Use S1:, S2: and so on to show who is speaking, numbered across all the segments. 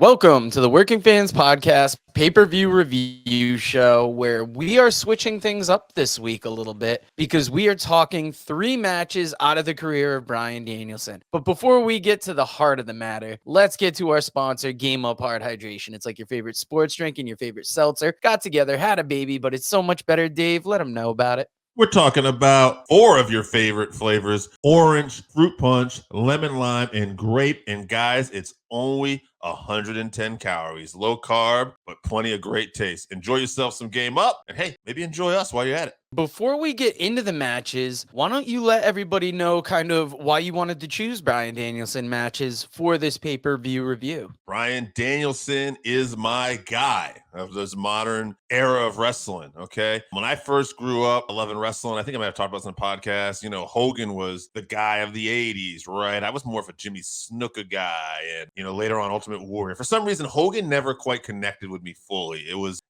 S1: Welcome to the Working Fans Podcast pay-per-view review show, where we are switching things up this week a little bit because we are talking 3 matches out of the career of Bryan Danielson. But before we get to the heart of the matter, let's get to our sponsor, Game Up Hard Hydration. It's like your favorite sports drink and your favorite seltzer got together, had a baby, but it's so much better. Dave, let them know about it.
S2: We're talking about 4 of your favorite flavors: orange, fruit punch, lemon lime, and grape. And guys, it's only 110 calories. Low carb, but plenty of great taste. Enjoy yourself some Game Up. And hey, maybe enjoy us while you're at it.
S1: Before we get into the matches, why don't you let everybody know kind of why you wanted to choose Bryan Danielson matches for this pay-per-view review?
S2: Bryan Danielson is my guy of this modern era of wrestling, okay? When I first grew up loving wrestling, I think I might have talked about this on the podcast, Hogan was the guy of the 80s, right? I was more of a Jimmy Snuka guy and, later on Ultimate Warrior. For some reason, Hogan never quite connected with me fully.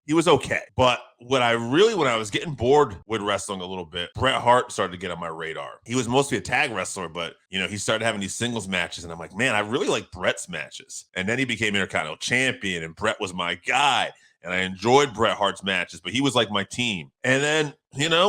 S2: He was okay. But when I was getting bored with wrestling a little bit, Bret Hart started to get on my radar. He was mostly a tag wrestler, but, he started having these singles matches. And I'm like, man, I really like Bret's matches. And then he became Intercontinental Champion, and Bret was my guy. And I enjoyed Bret Hart's matches, but he was like my team. And then,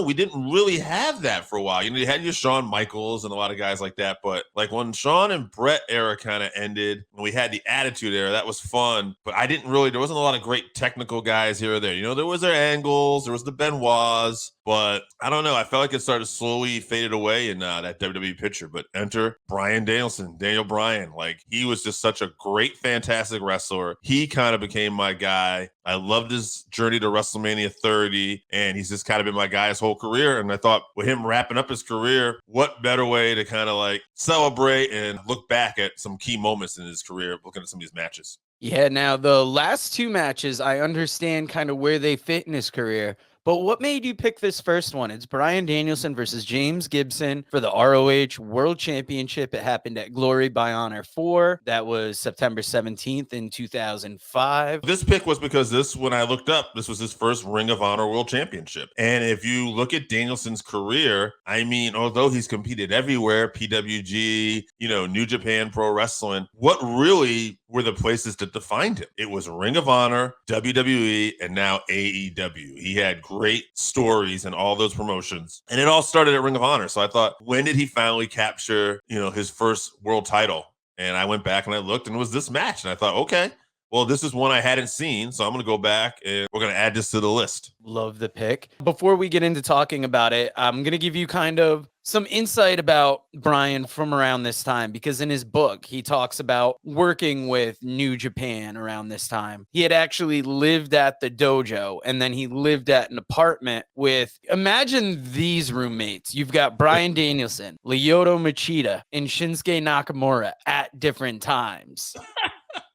S2: we didn't really have that for a while. You had your Shawn Michaels and a lot of guys like that. But like when Shawn and Bret era kind of ended, when we had the Attitude Era, that was fun. But there wasn't a lot of great technical guys here or there. There was their Angles, there was the Benoits. But I don't know. I felt like it started slowly faded away in that WWE picture. But enter Bryan Danielson, Daniel Bryan. Like, he was just such a great, fantastic wrestler. He kind of became my guy. I loved his journey to WrestleMania 30, and he's just kind of been my guy his whole career. And I thought with him wrapping up his career, what better way to kind of like celebrate and look back at some key moments in his career, looking at some of these matches.
S1: Yeah, now the last 2 matches, I understand kind of where they fit in his career. But what made you pick this first one? It's Bryan Danielson versus James Gibson for the ROH World Championship. It happened at Glory By Honor 4. That was September 17th in 2005.
S2: This pick was because when I looked up, this was his first Ring of Honor World Championship. And if you look at Danielson's career, I mean, although he's competed everywhere, PWG, New Japan Pro Wrestling, what really were the places that defined him? It was Ring of Honor, WWE, and now AEW. He had great stories in all those promotions, and it all started at Ring of Honor. So I thought, when did he finally capture, his first world title? And I went back and I looked, and it was this match. And I thought, okay, well, this is one I hadn't seen, so I'm going to go back and we're going to add this to the list.
S1: Love the pick. Before we get into talking about it, I'm going to give you kind of some insight about Bryan from around this time, because in his book, he talks about working with New Japan around this time. He had actually lived at the dojo, and then he lived at an apartment with, imagine these roommates. You've got Bryan Danielson, Lyoto Machida, and Shinsuke Nakamura at different times.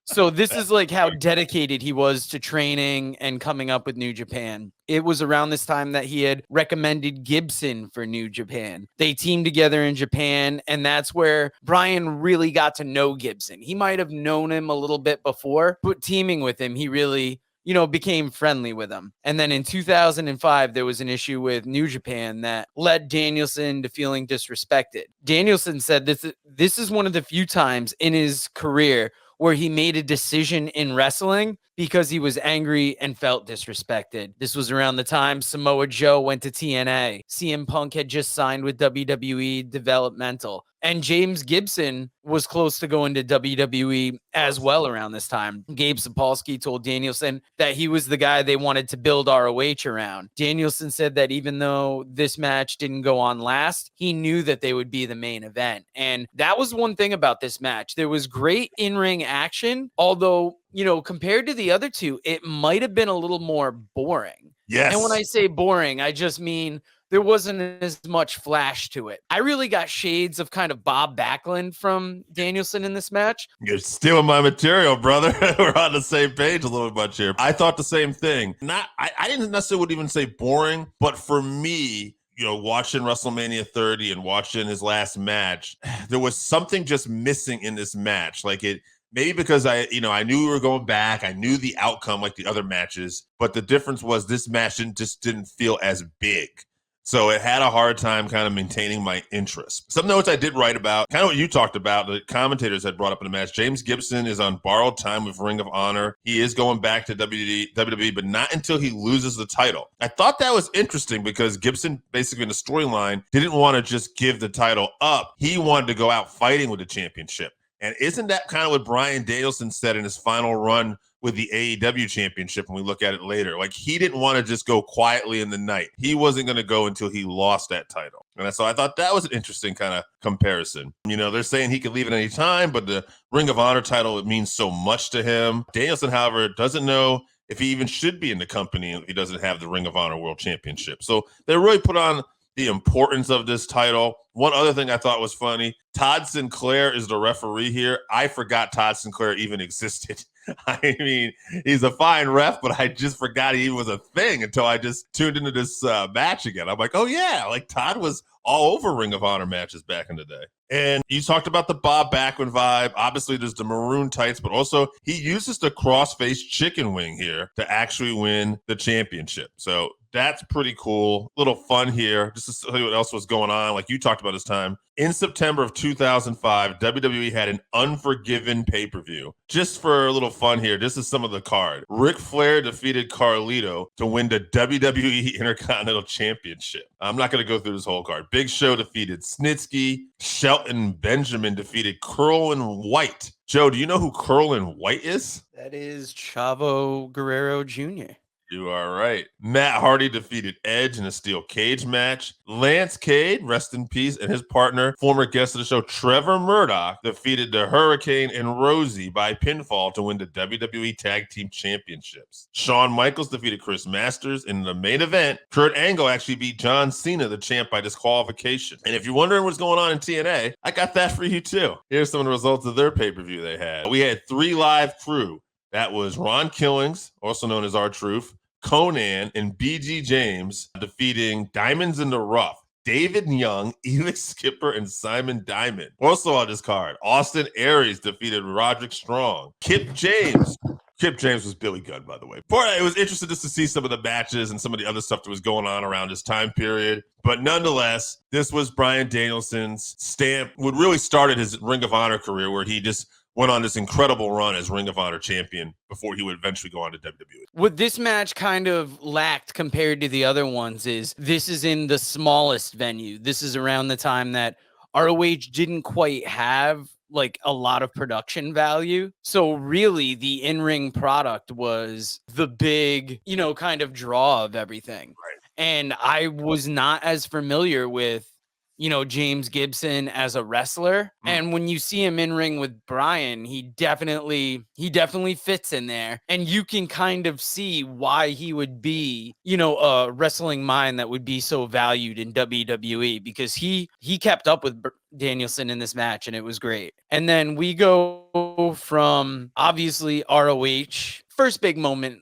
S1: So this is like how dedicated he was to training and coming up with New Japan. It was around this time that he had recommended Gibson for New Japan. They teamed together in Japan, and that's where Bryan really got to know Gibson. He might have known him a little bit before, but teaming with him, he really became friendly with him. And then in 2005, there was an issue with New Japan that led Danielson to feeling disrespected. Danielson said this is one of the few times in his career where he made a decision in wrestling because he was angry and felt disrespected. This was around the time Samoa Joe went to TNA. CM Punk had just signed with WWE Developmental. And James Gibson was close to going to WWE as well around this time. Gabe Sapolsky told Danielson that he was the guy they wanted to build ROH around. Danielson said that even though this match didn't go on last, he knew that they would be the main event. And that was one thing about this match. There was great in-ring action, although, compared to the other 2, it might have been a little more boring.
S2: Yes.
S1: And when I say boring, I just mean there wasn't as much flash to it. I really got shades of kind of Bob Backlund from Danielson in this match.
S2: You're stealing my material, brother. We're on the same page a little bit here. I thought the same thing. I didn't necessarily even say boring, but for me, watching WrestleMania 30 and watching his last match, there was something just missing in this match. Like maybe because I knew we were going back. I knew the outcome like the other matches, but the difference was this match just didn't feel as big. So it had a hard time kind of maintaining my interest. Some notes I did write about, kind of what you talked about, the commentators had brought up in the match. James Gibson is on borrowed time with Ring of Honor. He is going back to WWE, but not until he loses the title. I thought that was interesting because Gibson, basically in the storyline, didn't want to just give the title up. He wanted to go out fighting with the championship. And isn't that kind of what Bryan Danielson said in his final run with the AEW championship when we look at it later? Like, he didn't want to just go quietly in the night. He wasn't going to go until he lost that title. And so I thought that was an interesting kind of comparison. You know, they're saying he could leave at any time, but the Ring of Honor title, it means so much to him. Danielson, however, doesn't know if he even should be in the company if he doesn't have the Ring of Honor World Championship. So they really put on the importance of this title. One other thing I thought was funny, Todd Sinclair is the referee here. I forgot Todd Sinclair even existed. I mean, he's a fine ref, but I just forgot he was a thing until I just tuned into this match again. I'm like, oh yeah, like Todd was all over Ring of Honor matches back in the day. And you talked about the Bob Backlund vibe. Obviously, there's the maroon tights, but also he uses the cross-face chicken wing here to actually win the championship. So that's pretty cool. Little fun here. Just to tell you what else was going on, like you talked about this time. In September of 2005, WWE had an Unforgiven pay-per-view. Just for a little fun here, this is some of the card. Ric Flair defeated Carlito to win the WWE Intercontinental Championship. I'm not going to go through this whole card. Big Show defeated Snitsky. Shelton Benjamin defeated Curlin White. Joe, do you know who Curlin White is?
S1: That is Chavo Guerrero Jr.
S2: You are right. Matt Hardy defeated Edge in a steel cage match. Lance Cade, rest in peace, and his partner, former guest of the show, Trevor Murdoch, defeated the Hurricane and Rosie by pinfall to win the WWE Tag Team Championships. Shawn Michaels defeated Chris Masters in the main event. Kurt Angle actually beat John Cena, the champ, by disqualification. And if you're wondering what's going on in TNA, I got that for you too. Here's some of the results of their pay-per-view they had. We had 3 live crew. That was Ron Killings, also known as R-Truth, Conan, and BG James defeating Diamonds in the Rough, David Young, Elix Skipper, and Simon Diamond. Also on this card, Austin Aries defeated Roderick Strong. Kip James was Billy Gunn, by the way. It was interesting just to see some of the matches and some of the other stuff that was going on around this time period. But nonetheless, this was Bryan Danielson's stamp, what really started his Ring of Honor career, where he just went on this incredible run as Ring of Honor champion before he would eventually go on to WWE.
S1: What this match kind of lacked compared to the other ones is this is in the smallest venue. This is around the time that ROH didn't quite have like a lot of production value. So really the in-ring product was the big, kind of draw of everything.
S2: Right.
S1: And I was not as familiar with James Gibson as a wrestler. And when you see him in ring with Bryan, he definitely fits in there. And you can kind of see why he would be, a wrestling mind that would be so valued in WWE, because he kept up with Danielson in this match, and it was great. And then we go from obviously ROH,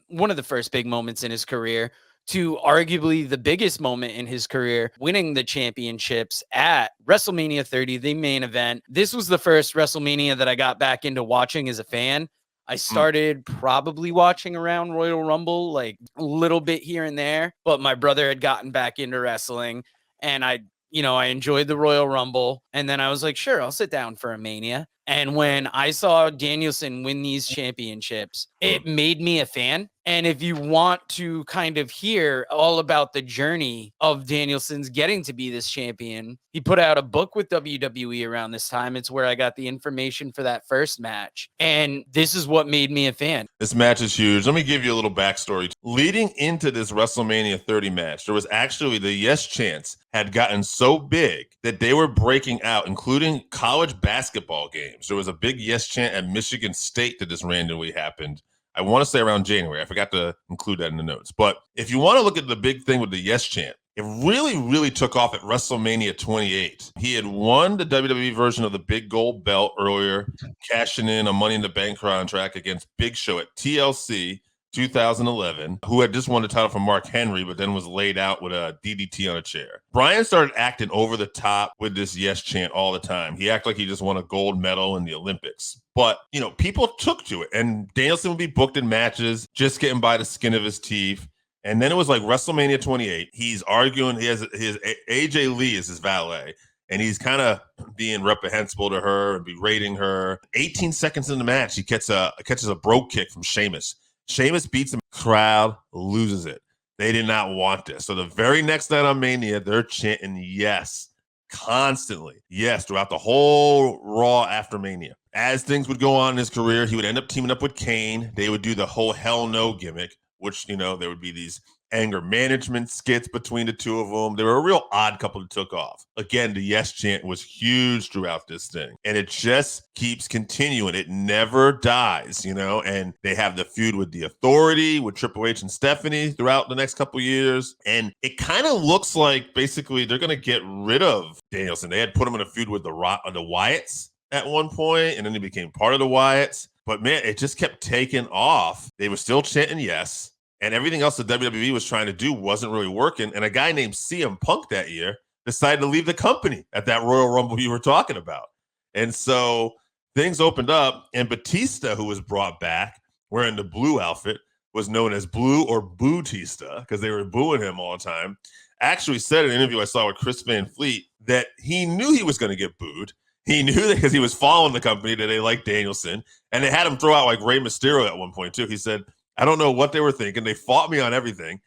S1: one of the first big moments in his career, to arguably the biggest moment in his career, winning the championships at WrestleMania 30, the main event. This was the first WrestleMania that I got back into watching as a fan. I started probably watching around Royal Rumble, like a little bit here and there, but my brother had gotten back into wrestling, and I enjoyed the Royal Rumble, and then I was like, sure, I'll sit down for a Mania. And when I saw Danielson win these championships, it made me a fan. And if you want to kind of hear all about the journey of Danielson's getting to be this champion, he put out a book with WWE around this time. It's where I got the information for that first match. And this is what made me a fan.
S2: This match is huge. Let me give you a little backstory. Leading into this WrestleMania 30 match, there was actually the Yes Chants had gotten so big that they were breaking out, including college basketball games. There was a big Yes Chant at Michigan State that just randomly happened. I want to say around January. I forgot to include that in the notes. But if you want to look at the big thing with the Yes Chant, it really, really took off at WrestleMania 28. He had won the WWE version of the big gold belt earlier, cashing in a Money in the Bank contract against Big Show at TLC 2011, who had just won the title from Mark Henry, but then was laid out with a DDT on a chair. Bryan started acting over the top with this Yes Chant all the time. He acted like he just won a gold medal in the Olympics. But, people took to it, and Danielson would be booked in matches, just getting by the skin of his teeth. And then it was like WrestleMania 28. He's arguing. He has his AJ Lee is his valet, and he's kind of being reprehensible to her and berating her. 18 seconds in the match, he catches a brogue kick from Sheamus. Sheamus beats him. Crowd loses it. They did not want this. So the very next night on Mania, they're chanting yes constantly. Yes, throughout the whole Raw after Mania. As things would go on in his career, he would end up teaming up with Kane. They would do the whole Hell No gimmick, which, there would be these anger management skits between the two of them. They were a real odd couple that took off. Again, the yes chant was huge throughout this thing. And it just keeps continuing. It never dies, and they have the feud with the Authority, with Triple H and Stephanie throughout the next couple years. And it kind of looks like basically they're going to get rid of Danielson. They had put him in a feud with the Wyatts at one point, and then he became part of the Wyatts. But man, it just kept taking off. They were still chanting yes. And everything else that WWE was trying to do wasn't really working. And a guy named CM Punk that year decided to leave the company at that Royal Rumble you were talking about. And so things opened up, and Batista, who was brought back wearing the blue outfit, was known as Blue or Bootista because they were booing him all the time, actually said in an interview I saw with Chris Van Fleet that he knew he was going to get booed. He knew that because he was following the company that they liked Danielson. And they had him throw out like Rey Mysterio at one point too. He said, I don't know what they were thinking. They fought me on everything.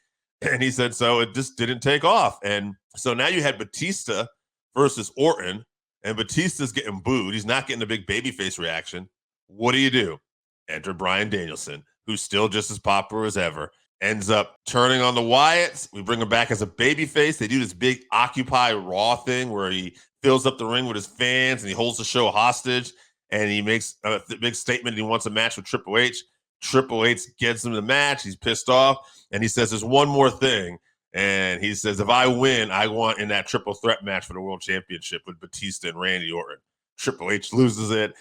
S2: And he said, so it just didn't take off. And so now you had Batista versus Orton, and Batista's getting booed. He's not getting a big babyface reaction. What do? Enter Bryan Danielson, who's still just as popular as ever. Ends up turning on the Wyatts. We bring him back as a babyface. They do this big Occupy Raw thing where he fills up the ring with his fans and he holds the show hostage. And he makes a big statement. He wants a match with Triple H. Triple H gets him the match. He's pissed off. And he says, there's one more thing. And he says, if I win, I want in that triple threat match for the world championship with Batista and Randy Orton. Triple H loses it.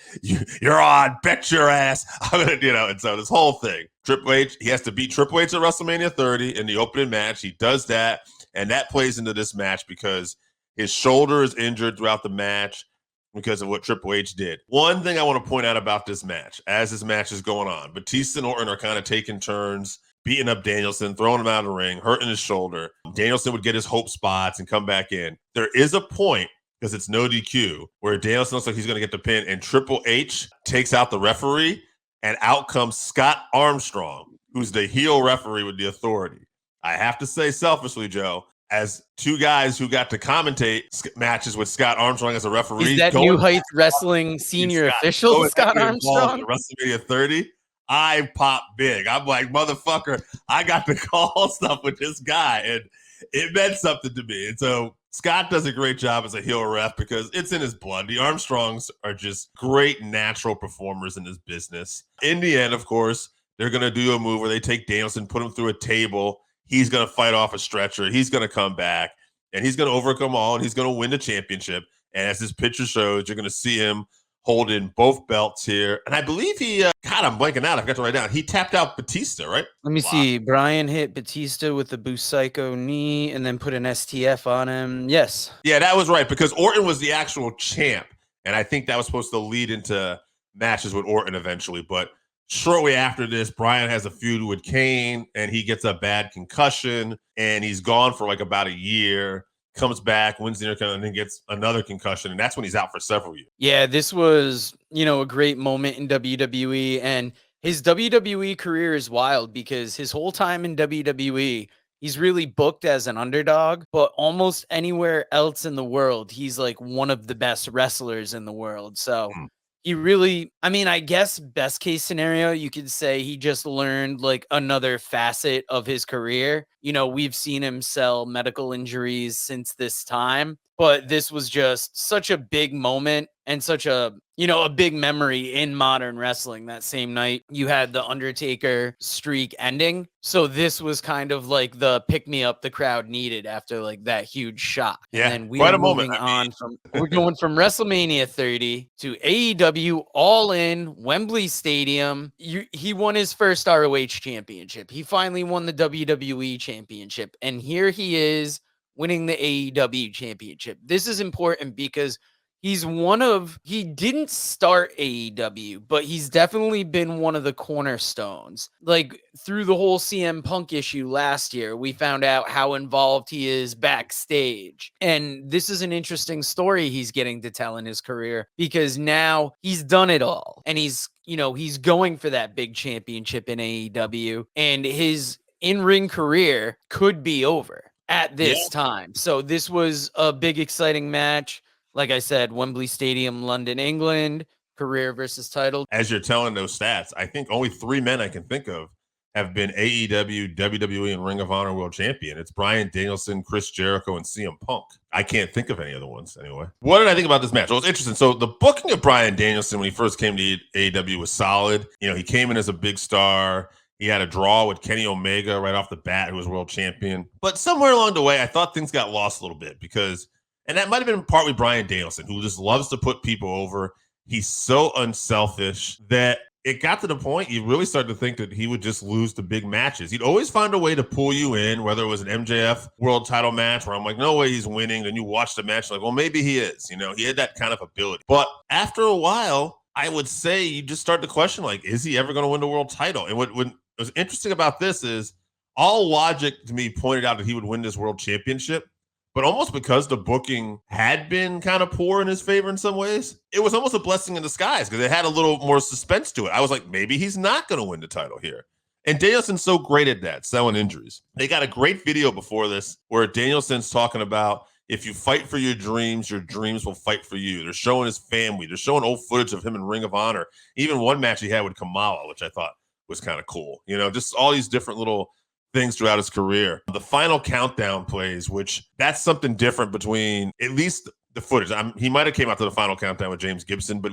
S2: You're on. Bet your ass. I'm gonna, and so this whole thing. Triple H, he has to beat Triple H at WrestleMania 30 in the opening match. He does that. And that plays into this match because his shoulder is injured throughout the match because of what Triple H did. One thing I want to point out about this match, as this match is going on, Batista and Orton are kind of taking turns, beating up Danielson, throwing him out of the ring, hurting his shoulder. Danielson would get his hope spots and come back in. There is a point, because it's no DQ, where Danielson looks like he's going to get the pin, and Triple H takes out the referee, and out comes Scott Armstrong, who's the heel referee with the Authority. I have to say selfishly, Joe, as two guys who got to commentate matches with Scott Armstrong as a referee.
S1: Is that New Heights Wrestling senior official, Scott Armstrong?
S2: WrestleMania 30. I popped big. I'm like, motherfucker, I got to call stuff with this guy. And it meant something to me. And so Scott does a great job as a heel ref because it's in his blood. The Armstrongs are just great natural performers in this business. In the end, of course, they're going to do a move where they take Danielson, put him through a table. He's going to fight off a stretcher. He's going to come back, and he's going to overcome all, and he's going to win the championship. And as this picture shows, you're going to see him holding both belts here. And I believe he, God, I'm blanking out. I forgot to write down. He tapped out Batista, right?
S1: Let me see. Brian hit Batista with the Busaiku knee and then put an STF on him. Yes.
S2: Yeah, that was right, because Orton was the actual champ. And I think that was supposed to lead into matches with Orton eventually. But shortly after this, Bryan has a feud with Kane, and he gets a bad concussion, and he's gone for like about a year. Comes back, wins the Intercontinental, and then gets another concussion, and that's when he's out for several years.
S1: Yeah, this was, a great moment in WWE, and his WWE career is wild because his whole time in WWE, he's really booked as an underdog, but almost anywhere else in the world, he's like one of the best wrestlers in the world. So he really, I guess best case scenario, you could say he just learned like another facet of his career. We've seen him sell medical injuries since this time, but this was just such a big moment and such a big memory in modern wrestling. That same night you had the Undertaker streak ending. So this was kind of like the pick me up the crowd needed after like that huge shot.
S2: Yeah,
S1: and then we are moving on we're going from WrestleMania 30 to AEW All In Wembley Stadium. He won his first ROH championship. He finally won the WWE championship. And here he is winning the AEW championship. This is important because He didn't start AEW, but he's definitely been one of the cornerstones. Like through the whole CM Punk issue last year, we found out how involved he is backstage. And this is an interesting story he's getting to tell in his career because now he's done it all and he's going for that big championship in AEW and his in-ring career could be over at this time. So this was a big, exciting match. Like I said, Wembley Stadium, London, England, career versus title.
S2: As you're telling those stats, I think only 3 men I can think of have been AEW, WWE, and Ring of Honor World Champion. It's Bryan Danielson, Chris Jericho, and CM Punk. I can't think of any other ones anyway. What did I think about this match? Well, it's interesting. So the booking of Bryan Danielson when he first came to AEW was solid. He came in as a big star. He had a draw with Kenny Omega right off the bat, who was world champion. But somewhere along the way, I thought things got lost a little bit because, and that might have been partly Bryan Danielson, who just loves to put people over. He's so unselfish that it got to the point you really started to think that he would just lose the big matches. He'd always find a way to pull you in, whether it was an MJF world title match where I'm like, no way he's winning. Then you watch the match like, well, maybe he is. He had that kind of ability. But after a while, I would say you just start to question, like, is he ever going to win the world title? And what was interesting about this is all logic to me pointed out that he would win this world championship. But almost because the booking had been kind of poor in his favor in some ways, it was almost a blessing in disguise because it had a little more suspense to it. I was like, maybe he's not going to win the title here. And Danielson's so great at that, selling injuries. They got a great video before this where Danielson's talking about if you fight for your dreams will fight for you. They're showing his family. They're showing old footage of him in Ring of Honor. Even one match he had with Kamala, which I thought was kind of cool. Just all these different little things throughout his career. The final countdown plays, which that's something different between at least the footage. He might have came out to the final countdown with James Gibson, but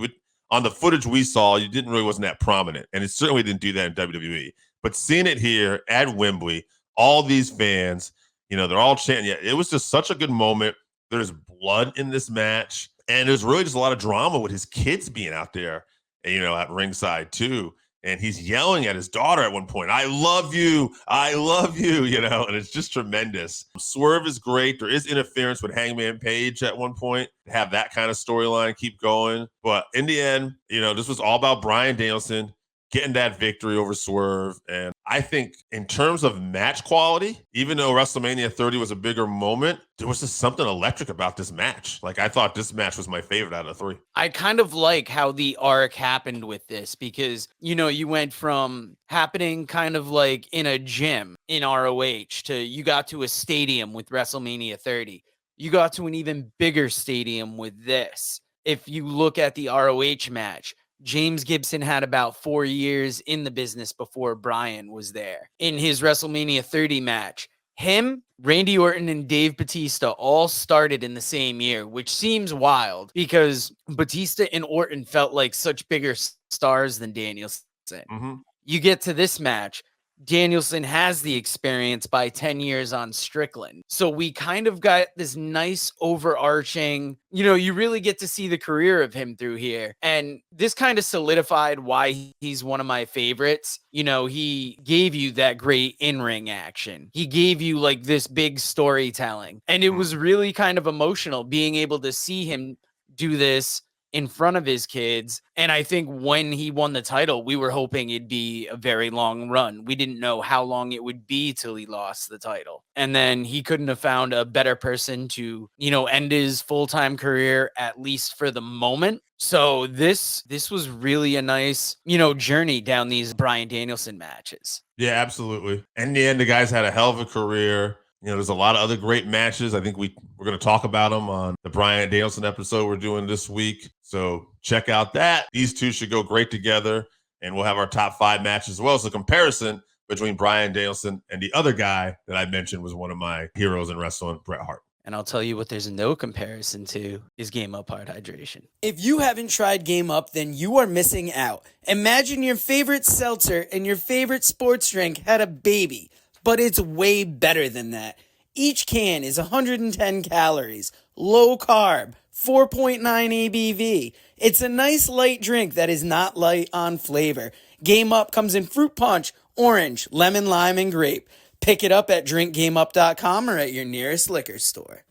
S2: on the footage we saw, you wasn't that prominent. And it certainly didn't do that in WWE. But seeing it here at Wembley, all these fans, they're all chanting. Yeah, it was just such a good moment. There's blood in this match. And there's really just a lot of drama with his kids being out there, at ringside too. And he's yelling at his daughter at one point, I love you, and it's just tremendous. Swerve is great. There is interference with Hangman Page at one point to have that kind of storyline keep going. But in the end, this was all about Bryan Danielson getting that victory over Swerve. And I think in terms of match quality, even though WrestleMania 30 was a bigger moment, there was just something electric about this match. Like, I thought this match was my favorite out of the 3.
S1: I kind of like how the arc happened with this because, you went from happening kind of like in a gym in ROH to you got to a stadium with WrestleMania 30. You got to an even bigger stadium with this. If you look at the ROH match, James Gibson had about 4 years in the business before Bryan was there. In his WrestleMania 30 match, him, Randy Orton, and Dave Batista all started in the same year, which seems wild because Batista and Orton felt like such bigger stars than Danielson.
S2: Mm-hmm.
S1: You get to this match, Danielson has the experience by 10 years on Strickland. So we kind of got this nice overarching, you really get to see the career of him through here. And this kind of solidified why he's one of my favorites. He gave you that great in-ring action. He gave you like this big storytelling. And it was really kind of emotional being able to see him do this in front of his kids. And I think when he won the title, we were hoping it'd be a very long run. We didn't know how long it would be till he lost the title. And then he couldn't have found a better person to, end his full-time career, at least for the moment. So this was really a nice, journey down these Bryan Danielson matches.
S2: Yeah, absolutely. In the end, the guy's had a hell of a career. There's a lot of other great matches. I think we're going to talk about them on the Bryan Danielson episode we're doing this week. So check out that. These two should go great together, and we'll have our top 5 matches as well as a comparison between Bryan Danielson and the other guy that I mentioned was one of my heroes in wrestling, Bret Hart.
S1: And I'll tell you what there's no comparison to is Game Up Hard Hydration. If you haven't tried Game Up, then you are missing out. Imagine your favorite seltzer and your favorite sports drink had a baby. But it's way better than that. Each can is 110 calories, low carb, 4.9 ABV. It's a nice light drink that is not light on flavor. Game Up comes in fruit punch, orange, lemon, lime, and grape. Pick it up at drinkgameup.com or at your nearest liquor store.